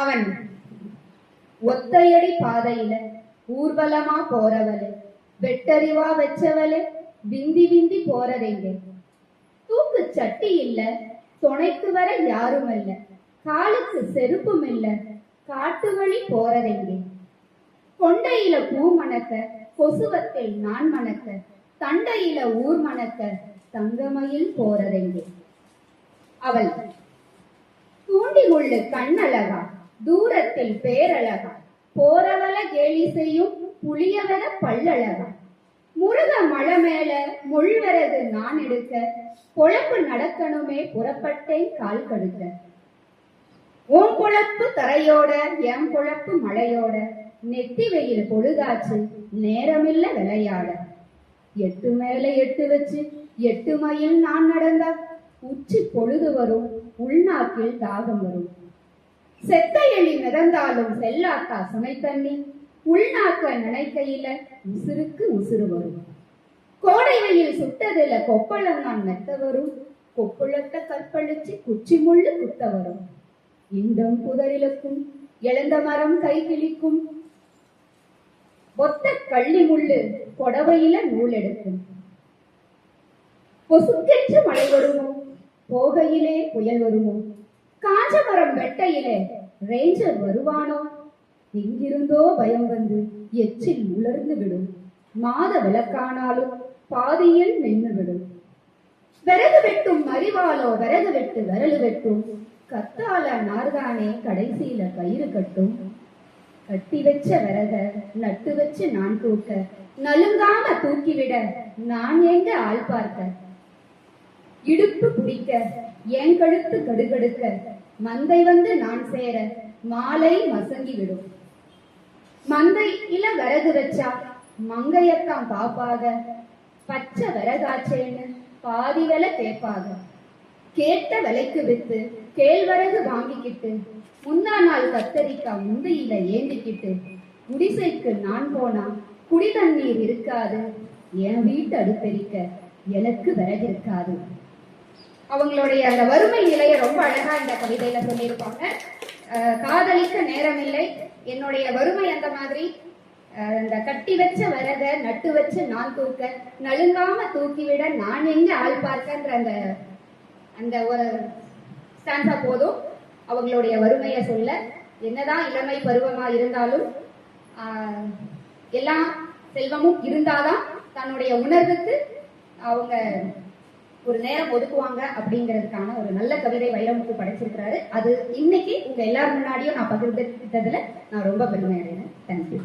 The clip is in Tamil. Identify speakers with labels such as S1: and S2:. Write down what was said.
S1: அவன் ஒத்தையடி பாதையில ஊர்வலமா போறவளே, வெட்டறிவா வச்சவளே, விந்தி விந்தி போறதெங்க. தூக்கு சட்டி இல்ல, துணைக்கு வர யாரும் இல்ல, காலுக்கு செருப்பும் இல்ல, காட்டு வழி போறதெங்கே. கொண்டையில பூ மணக்க, கொசுவத்தில் நான் மணக்க, தண்டையில ஊர் மணக்க, தங்கமயில் போறதெங்கே. அவள் தூண்டி முள்ளு கண்ணழகா, தூரத்தில் பேரழகா, போறவள கேலி செய்யும் புளியவர பல்லழகா. முருக மலை மேல முள்வரது நான் எடுக்க, பொழப்பு நடக்கணுமே புறப்பட்டேன் கால் கடுக்க. உன் பொழப்பு தரையோட என் பொழப்பு மழையோட, நெத்தி வெயில் பொழுதாச்சு நேரமில்ல விளையாட. 8 மேல 8 வச்சு 8 மைல் நான் நடந்தா, உச்சி பொழுது வரும் உள்நாக்கில் தாகம் வரும். செத்த எலி மிதந்தாலும் செல்லாத்தா சுனை தண்ணி, உள்நாக்க நினைக்கையில உசுருக்கு உசுறு வரும். கோடை வெயில் சுட்டதுல கொப்பளம் நான் மெத்த வரும், கொப்புளத்தை கற்பழிச்சு குச்சி முள்ளு குத்த வரும். இண்டம் புதரிலுக்கும் எழுந்த மரம் கை கிழிக்கும், ஒத்த கள்ளி முள்ளு புடவையில நூல் எடுக்கும். பொசுக்கென்று மழை வருமோ, போகையிலே புயல் வருமோ, காஞ்ச மரம் வெட்டையிலே ரேஞ்சர் வருவானோ. எங்கிருந்தோ பயம் வந்து எச்சில் உலர்ந்து விடும், மாத விளக்கானாலும் பாதியில் நின்று விடும். விறகு வெட்டும் மறிவாலோ விறகு வெட்டு விரலு வெட்டும், கத்தால நார்தானே கடைசியில கயிறு கட்டும். கட்டி வச்ச விறக நட்டு வச்சு நான் தூக்க, நலுங்காம தூக்கிவிட நான் எங்க ஆள் பார்க்க. இடுப்பு பிடிக்க என் கழுத்து கடுகடுக்க, மந்தை வந்து நான் சேர மாலை மசங்கி விடும். மந்தை இல விறகு வச்சா மங்கையத்தான் பாப்பாக, பச்சை விறகாச்சேன்னு பாதி விலை கேட்பாக. கேட்ட விலைக்கு வித்து கேழ்வரகு வாங்கிக்கிட்டு, முந்தா நாள் கத்தரிக்காய் முந்தையில ஏந்திக்கிட்டு, குடிசைக்கு நான் போனா குடி தண்ணீர் இருக்காது, என் வீட்டு அடுப்பெரிக்க எனக்கு விறகு இருக்காது. அவங்களுடைய அந்த வறுமை நிலையை ரொம்ப அழகா இந்த கவிதையில சொல்லியிருப்பாங்க. காதலிக்க நேரம் இல்லை, என்னுடைய வறுமை அந்த மாதிரி, இந்த கட்டி வச்ச விறக நட்டு வச்சு நான் தூக்க, நலுங்காம தூக்கிவிட நான் எங்க ஆள் பார்க்கன்ற அந்த அந்த ஒரு ஸ்டான்ஸா போதும் அவங்களுடைய வறுமையை சொல்ல. என்னதான் இளமை பருவமா இருந்தாலும் எல்லா செல்வமும் இருந்தாதான் தன்னுடைய உணர்வுக்கு அவங்க ஒரு நேரம் ஒதுக்குவாங்க அப்படிங்கிறதுக்கான ஒரு நல்ல கவிதை வைரமுத்து படைச்சிருக்கிறாரு. அது இன்னைக்கு உங்க எல்லாரும் முன்னாடியும் நான் பகிர்ந்துக்கிட்டதுல நான் ரொம்ப பெருமை அடைகிறேன். தேங்க்யூ.